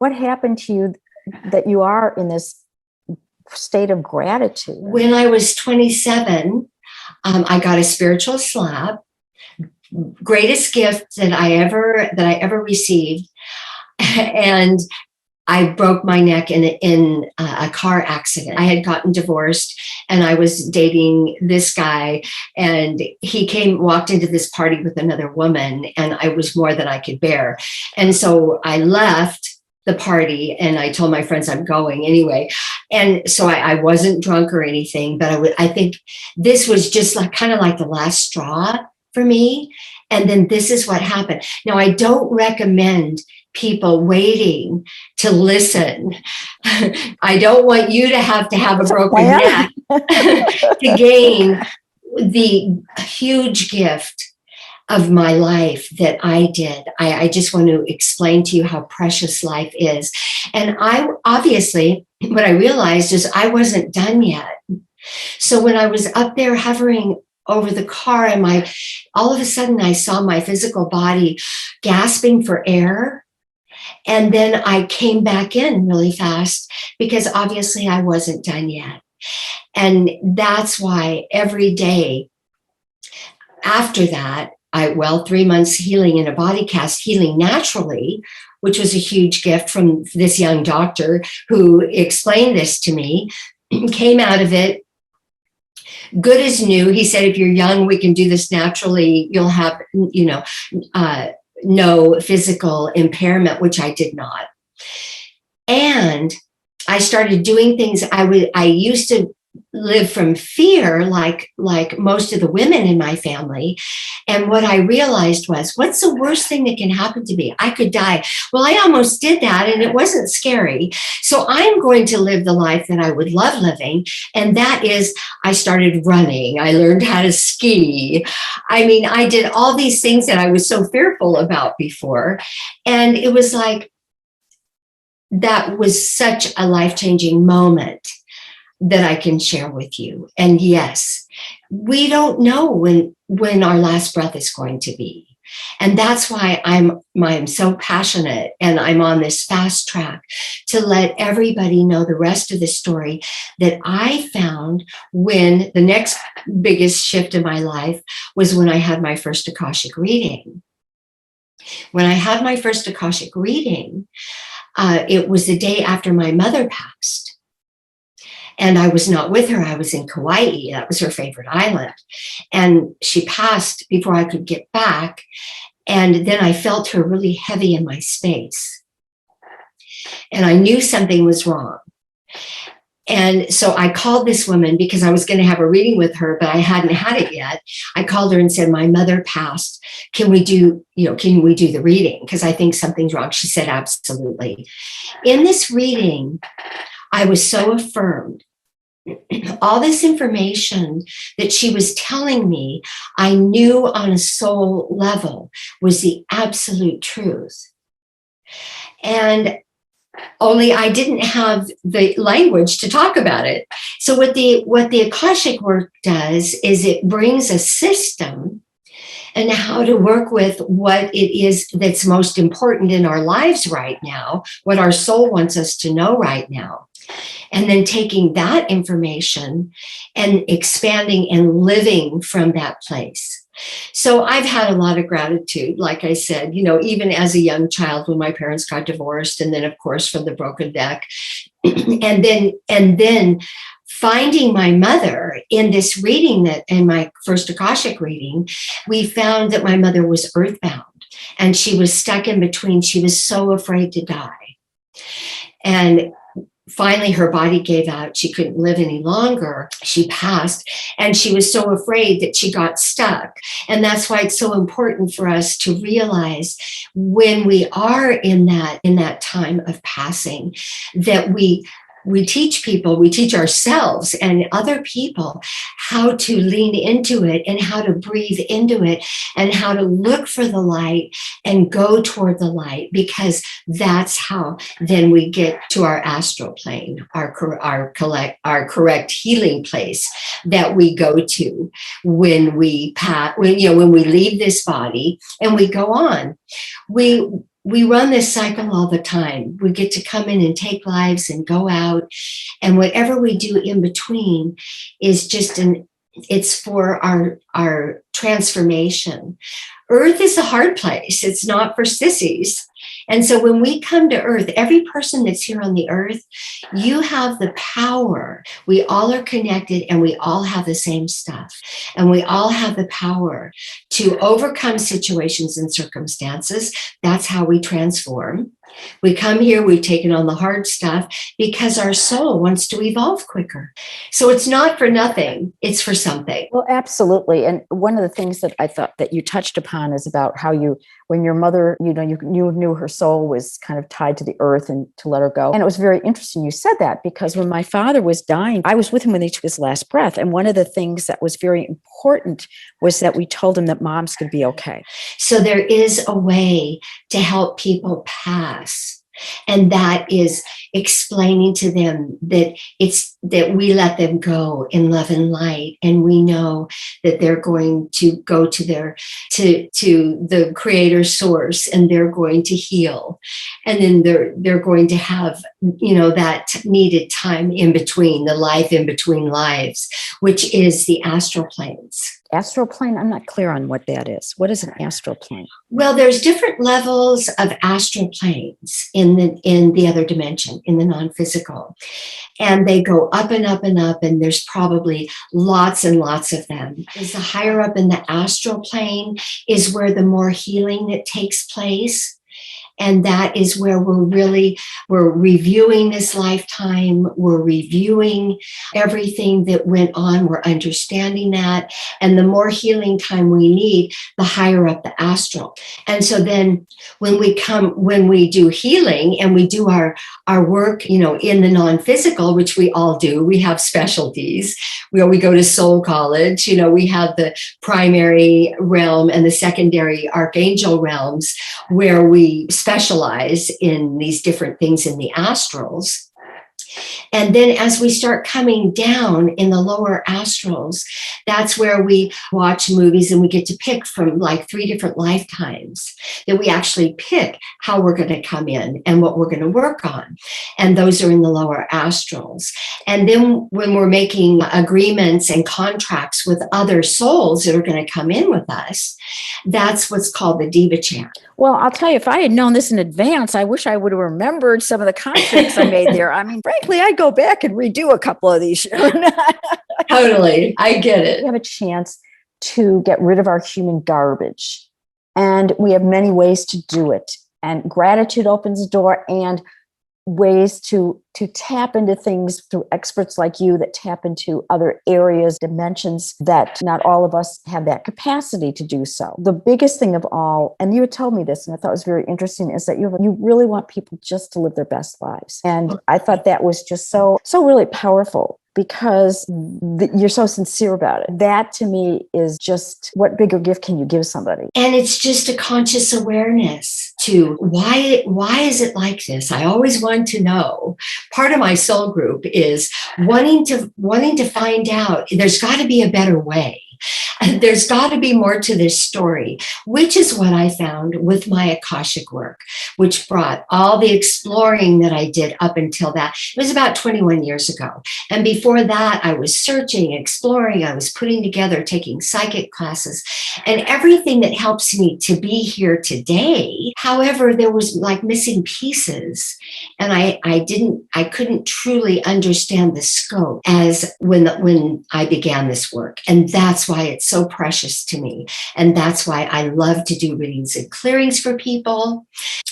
what happened to you that you are in this state of gratitude? When I was 27, I got a spiritual slap. Greatest gift that I ever received. And I broke my neck in a car accident. I had gotten divorced and I was dating this guy, and he walked into this party with another woman, and I was more than I could bear. And so I left the party and I told my friends I'm going anyway. And so I wasn't drunk or anything, but I think this was just kind of like the last straw for me. And then this is what happened. Now, I don't recommend people waiting to listen. I don't want you to have a broken neck to gain the huge gift of my life that I did. I just want to explain to you how precious life is. And obviously, what I realized is I wasn't done yet. So when I was up there hovering over the car, and all of a sudden I saw my physical body gasping for air. And then I came back in really fast because obviously I wasn't done yet. And that's why every day after that, 3 months healing in a body cast, healing naturally, which was a huge gift from this young doctor who explained this to me, came out of it good as new. He said, if you're young, we can do this naturally. You'll have, no physical impairment, which I did not. And I started doing things. I used to live from fear like most of the women in my family. And what I realized was, what's the worst thing that can happen to me? I could die. Well, I almost did that and it wasn't scary. So I'm going to live the life that I would love living. And that is, I started running. I learned how to ski. I mean, I did all these things that I was so fearful about before. And it was like, that was such a life-changing moment that I can share with you. And yes, we don't know when our last breath is going to be. And that's why I'm so passionate, and I'm on this fast track to let everybody know the rest of the story that I found when the next biggest shift in my life was when I had my first Akashic reading. When I had my first Akashic reading, it was the day after my mother passed. And I was not with her. I was in Kauai. That was her favorite island. And she passed before I could get back. And then I felt her really heavy in my space. And I knew something was wrong. And so I called this woman because I was going to have a reading with her, but I hadn't had it yet. I called her and said, my mother passed. Can we do the reading? Because I think something's wrong. She said, absolutely. In this reading, I was so affirmed. All this information that she was telling me, I knew on a soul level was the absolute truth. And only I didn't have the language to talk about it. So what the Akashic work does is it brings a system and how to work with what it is that's most important in our lives right now, what our soul wants us to know right now. And then taking that information and expanding and living from that place. So I've had a lot of gratitude, like I said, even as a young child when my parents got divorced, and then of course from the broken neck, and then finding my mother in this reading, that in my first Akashic reading, we found that my mother was earthbound and she was stuck in between. She was so afraid to die. And finally, her body gave out. She couldn't live any longer. She passed, and she was so afraid that she got stuck. And that's why it's so important for us to realize when we are in that time of passing, that we teach people, we teach ourselves and other people how to lean into it and how to breathe into it and how to look for the light and go toward the light, because that's how then we get to our astral plane, our correct healing place that we go to when we leave this body and we go on. we run this cycle all the time. We get to come in and take lives and go out. And whatever we do in between is just it's for our transformation. Earth is a hard place. It's not for sissies. And so when we come to Earth, every person that's here on the Earth, you have the power. We all are connected and we all have the same stuff. And we all have the power to overcome situations and circumstances. That's how we transform. We come here, we've taken on the hard stuff because our soul wants to evolve quicker. So it's not for nothing, it's for something. Well, absolutely. And one of the things that I thought that you touched upon is about how when your mother, you knew her soul was kind of tied to the earth and to let her go. And it was very interesting you said that, because when my father was dying, I was with him when he took his last breath. And one of the things that was very important was that we told him that mom's going to be okay. So there is a way to help people pass. And that is explaining to them that we let them go in love and light. And we know that they're going to go to the creator source, and they're going to heal. And then they're going to have, that needed time in between, the life in between lives, which is the astral planes. Astral plane? I'm not clear on what that is. What is an astral plane? Well, there's different levels of astral planes in the other dimension, in the non-physical. And they go up and up and up, and there's probably lots and lots of them. As the higher up in the astral plane is where the more healing that takes place. And that is where we're reviewing this lifetime. We're reviewing everything that went on. We're understanding that. And the more healing time we need, the higher up the astral. And so then when we do healing and we do our work, in the non-physical, which we all do, we have specialties. We go to soul college, we have the primary realm and the secondary archangel realms where we specialize in these different things in the astrals. And then as we start coming down in the lower astrals, that's where we watch movies and we get to pick from like 3 different lifetimes that we actually pick how we're going to come in and what we're going to work on. And those are in the lower astrals. And then when we're making agreements and contracts with other souls that are going to come in with us, that's what's called the Diva chant. Well, I'll tell you, if I had known this in advance, I wish I would have remembered some of the contracts I made there. I mean, frankly, I'd go back and redo a couple of these. Totally. I get it. We have a chance to get rid of our human garbage. And we have many ways to do it. And gratitude opens the door, and ways to tap into things through experts like you that tap into other areas, dimensions that not all of us have that capacity to do so. The biggest thing of all, and you had told me this, and I thought it was very interesting, is that you really want people just to live their best lives. And I thought that was just so really powerful, because you're so sincere about it. That to me is just, what bigger gift can you give somebody? And it's just a conscious awareness to why is it like this? I always want to know. Part of my soul group is wanting to find out, there's got to be a better way. There's got to be more to this story, which is what I found with my Akashic work, which brought all the exploring that I did up until that. It was about 21 years ago. And before that, I was searching, exploring, I was putting together, taking psychic classes, and everything that helps me to be here today. However, there was like missing pieces, and I couldn't truly understand the scope as when I began this work. And that's why it's so precious to me. And that's why I love to do readings and clearings for people.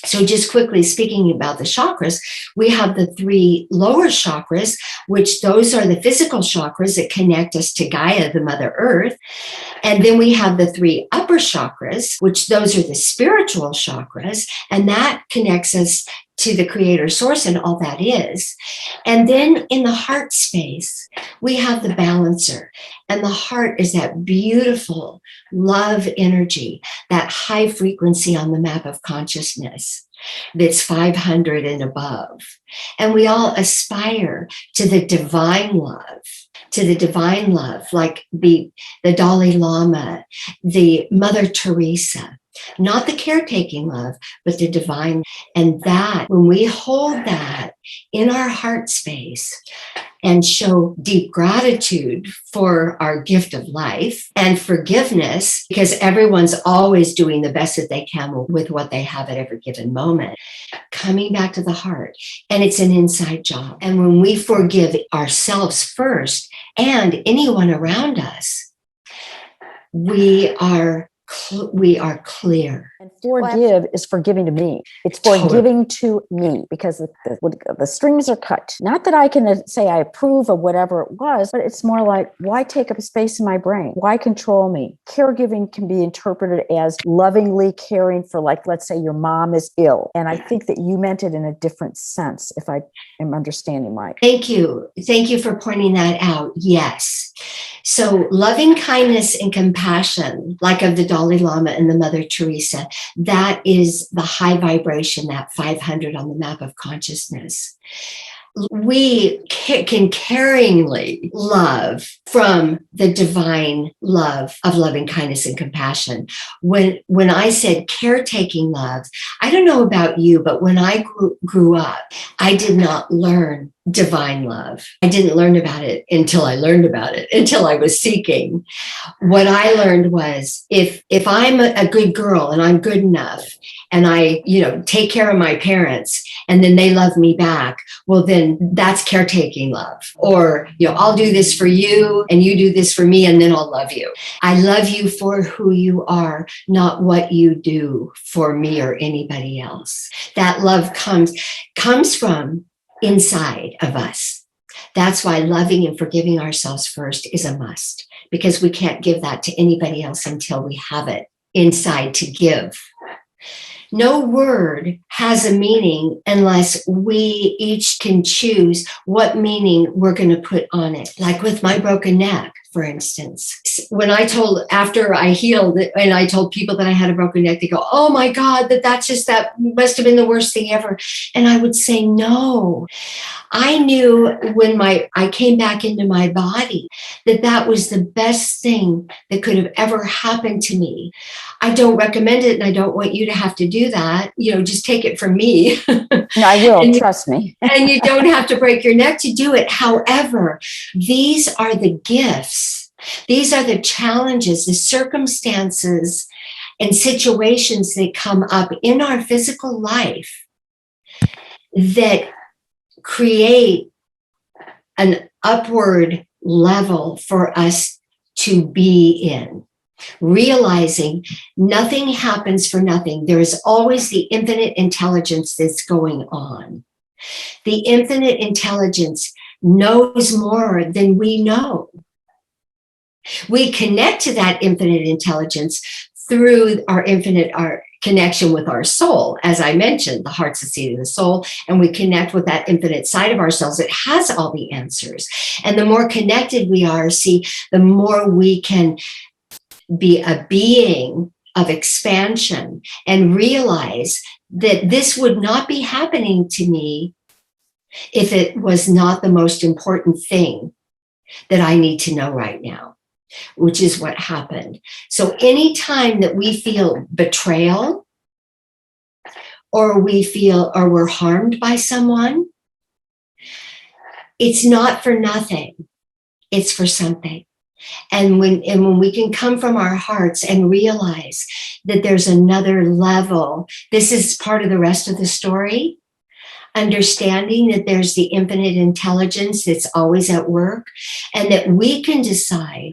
So just quickly speaking about the chakras, we have the 3 lower chakras, which those are the physical chakras that connect us to Gaia, the Mother Earth. And then we have the 3 upper chakras, which those are the spiritual chakras, and that connects us to the creator source and all that is. And then in the heart space, we have the balancer. And the heart is that beautiful love energy, that high frequency on the map of consciousness that's 500 and above. And we all aspire to the divine love, like the Dalai Lama, the Mother Teresa, not the caretaking love, but the divine. And that, when we hold that in our heart space and show deep gratitude for our gift of life and forgiveness, because everyone's always doing the best that they can with what they have at every given moment, coming back to the heart. And it's an inside job. And when we forgive ourselves first and anyone around us, we are clear. And forgive is forgiving to me. It's forgiving to me, because the strings are cut. Not that I can say I approve of whatever it was, but it's more like, why take up space in my brain? Why control me? Caregiving can be interpreted as lovingly caring for, like, let's say your mom is ill. And I think that you meant it in a different sense, if I am understanding right. Thank you. Thank you for pointing that out. Yes. So loving kindness and compassion, like of the Dalai Lama and the Mother Teresa, that is the high vibration, that 500 on the map of consciousness. We can caringly love from the divine love of loving kindness and compassion. When I said caretaking love, I don't know about you, but when I grew up, I did not learn divine love. I didn't learn about it until I learned about it, until I was seeking. What I learned was if I'm a good girl and I'm good enough and I, take care of my parents and then they love me back, well, then that's caretaking love. Or, I'll do this for you and you do this for me and then I'll love you. I love you for who you are, not what you do for me or anybody else. That love comes from inside of us. That's why loving and forgiving ourselves first is a must, because we can't give that to anybody else until we have it inside to give. No word has a meaning unless we each can choose what meaning we're going to put on it. Like with my broken neck, for instance, after I healed and I told people that I had a broken neck, they go, oh my God, that must have been the worst thing ever. And I would say, no, I knew when I came back into my body that was the best thing that could have ever happened to me. I don't recommend it and I don't want you to have to do that. Just take it from me. No, I will, trust me. And you don't have to break your neck to do it. However, these are the gifts. These are the challenges, the circumstances and situations that come up in our physical life that create an upward level for us to be in. Realizing nothing happens for nothing. There is always the infinite intelligence that's going on. The infinite intelligence knows more than we know. We connect to that infinite intelligence through our connection with our soul. As I mentioned, the heart's the seat of the soul, and we connect with that infinite side of ourselves that has all the answers. And the more connected we are, the more we can be a being of expansion and realize that this would not be happening to me if it was not the most important thing that I need to know right now, which is what happened. So anytime that we feel betrayal or we're harmed by someone, it's not for nothing. It's for something. And when we can come from our hearts and realize that there's another level, this is part of the rest of the story, understanding that there's the infinite intelligence that's always at work, and that we can decide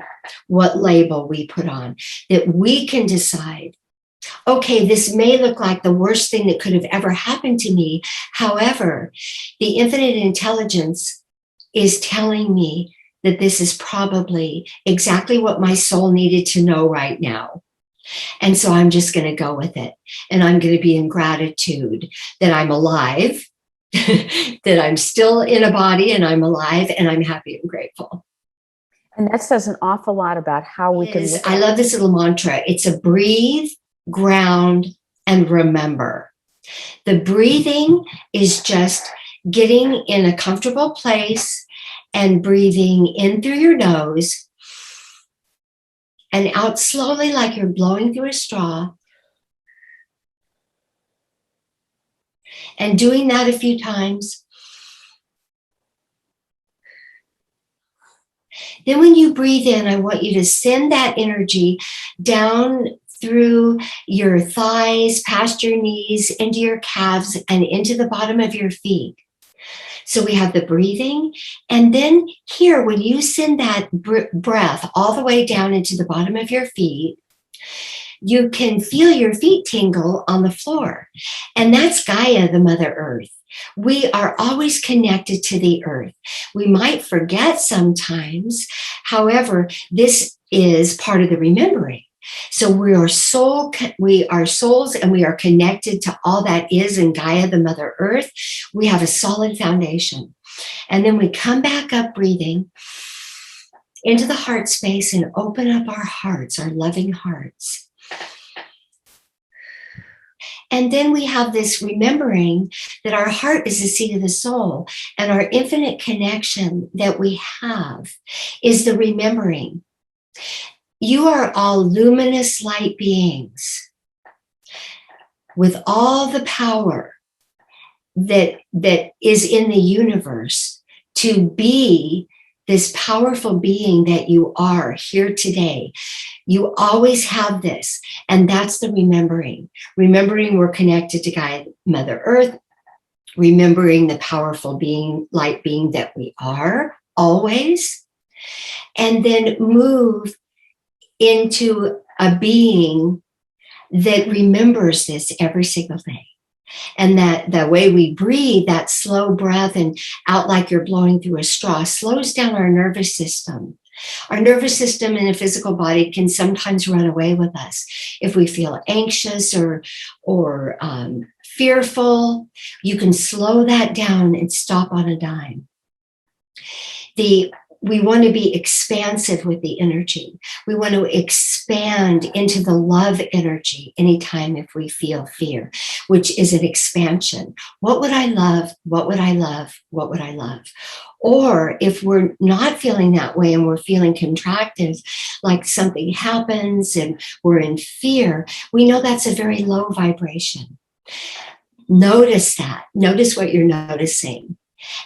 what label we put on, that we can decide, okay, this may look like the worst thing that could have ever happened to me. However, the infinite intelligence is telling me that this is probably exactly what my soul needed to know right now. And so I'm just going to go with it. And I'm going to be in gratitude that I'm alive, that I'm still in a body and I'm alive and I'm happy and grateful. And that says an awful lot about how we can. I love this little mantra. It's a breathe, ground, and remember. The breathing is just getting in a comfortable place and breathing in through your nose and out slowly like you're blowing through a straw. And doing that a few times. Then when you breathe in, I want you to send that energy down through your thighs, past your knees, into your calves, and into the bottom of your feet. So we have the breathing. And then here, when you send that breath all the way down into the bottom of your feet, you can feel your feet tingle on the floor. And that's Gaia, the Mother Earth. We are always connected to the earth. We might forget sometimes. However, this is part of the remembering. So we are souls and we are connected to all that is in Gaia, the Mother Earth. We have a solid foundation. And then we come back up breathing into the heart space and open up our hearts, our loving hearts. And then we have this remembering that our heart is the seat of the soul, and our infinite connection that we have is the remembering. You are all luminous light beings with all the power that is in the universe to be this powerful being that you are here today. You always have this, and that's the remembering. Remembering we're connected to Gaia, Mother Earth, remembering the powerful being, light being that we are always, and then move into a being that remembers this every single day. And that the way we breathe, that slow breath and out like you're blowing through a straw, slows down our nervous system. Our nervous system in a physical body can sometimes run away with us. If we feel anxious or fearful, you can slow that down and stop on a dime. We want to be expansive with the energy. We want to expand into the love energy anytime if we feel fear, which is an expansion. What would I love? What would I love? What would I love? Or if we're not feeling that way and we're feeling contracted, like something happens and we're in fear, we know that's a very low vibration. Notice that. Notice what you're noticing.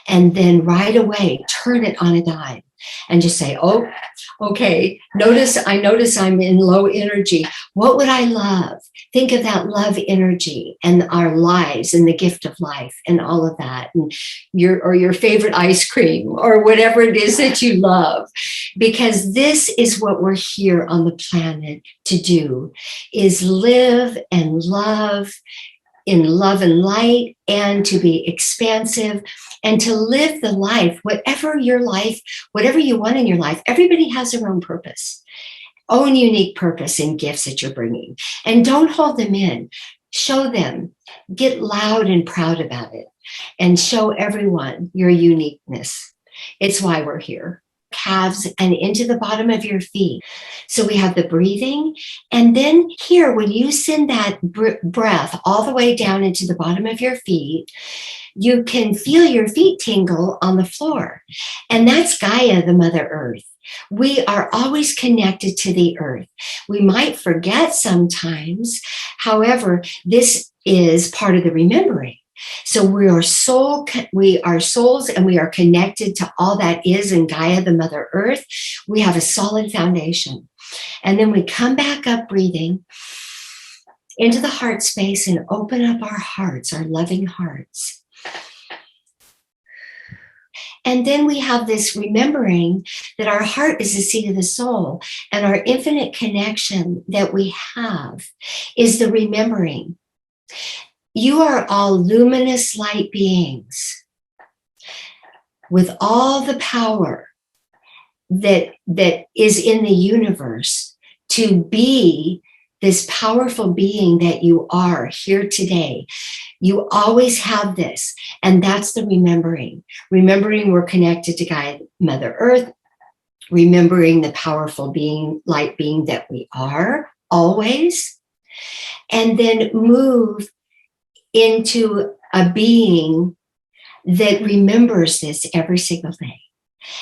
And then right away, turn it on a dime and just say, oh, okay, I notice I'm in low energy. What would I love? Think of that love energy and our lives and the gift of life and all of that. And your favorite ice cream or whatever it is that you love. Because this is what we're here on the planet to do, is live and love in love and light, and to be expansive and to live the life, whatever you want in your life. Everybody has their own purpose, own unique purpose and gifts that you're bringing. And don't hold them in. Show them. Get loud and proud about it and show everyone your uniqueness. It's why we're here. Calves and into the bottom of your feet. So we have the breathing. And then here, when you send that breath all the way down into the bottom of your feet, you can feel your feet tingle on the floor. And that's Gaia, the Mother Earth. We are always connected to the earth. We might forget sometimes. However, this is part of the remembering. So we are souls and we are connected to all that is in Gaia, the Mother Earth. We have a solid foundation. And then we come back up breathing into the heart space and open up our hearts, our loving hearts. And then we have this remembering that our heart is the seat of the soul, and our infinite connection that we have is the remembering. You are all luminous light beings with all the power that is in the universe to be this powerful being that you are here today. You always have this, and that's the remembering. Remembering we're connected to Gaia, Mother Earth, remembering the powerful being, light being that we are always, and then move into a being that remembers this every single day.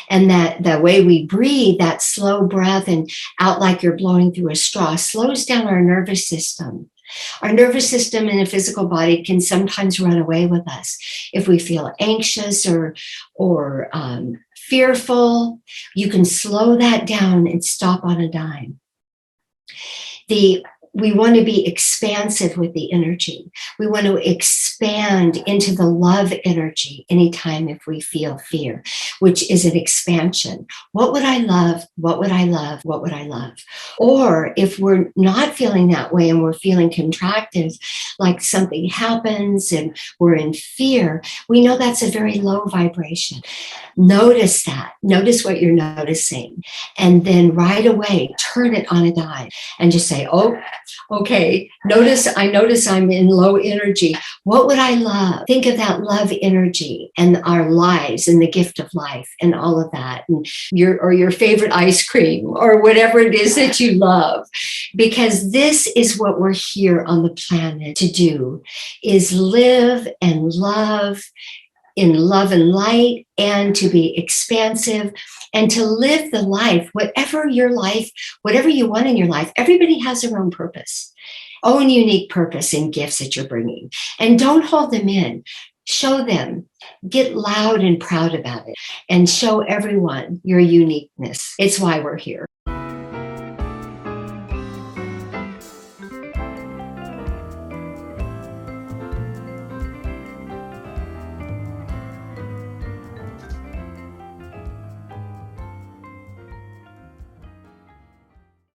And that the way we breathe, that slow breath and out like you're blowing through a straw, slows down our nervous system. Our nervous system and a physical body can sometimes run away with us. If we feel anxious or fearful, you can slow that down and stop on a dime. We want to be expansive with the energy. We want to expand into the love energy anytime if we feel fear, which is an expansion. What would I love? What would I love? What would I love? Or if we're not feeling that way and we're feeling contracted, like something happens and we're in fear, we know that's a very low vibration. Notice that. Notice what you're noticing. And then right away, turn it on a dime and just say, oh, okay, I notice I'm in low energy. What would I love? Think of that love energy and our lives and the gift of life and all of that. And your favorite ice cream or whatever it is that you love. Because this is what we're here on the planet to do, is live and love in love and light, and to be expansive and to live the life, whatever you want in your life. Everybody has their own purpose, own unique purpose and gifts that you're bringing. And don't hold them in. Show them. Get loud and proud about it and show everyone your uniqueness. It's why we're here.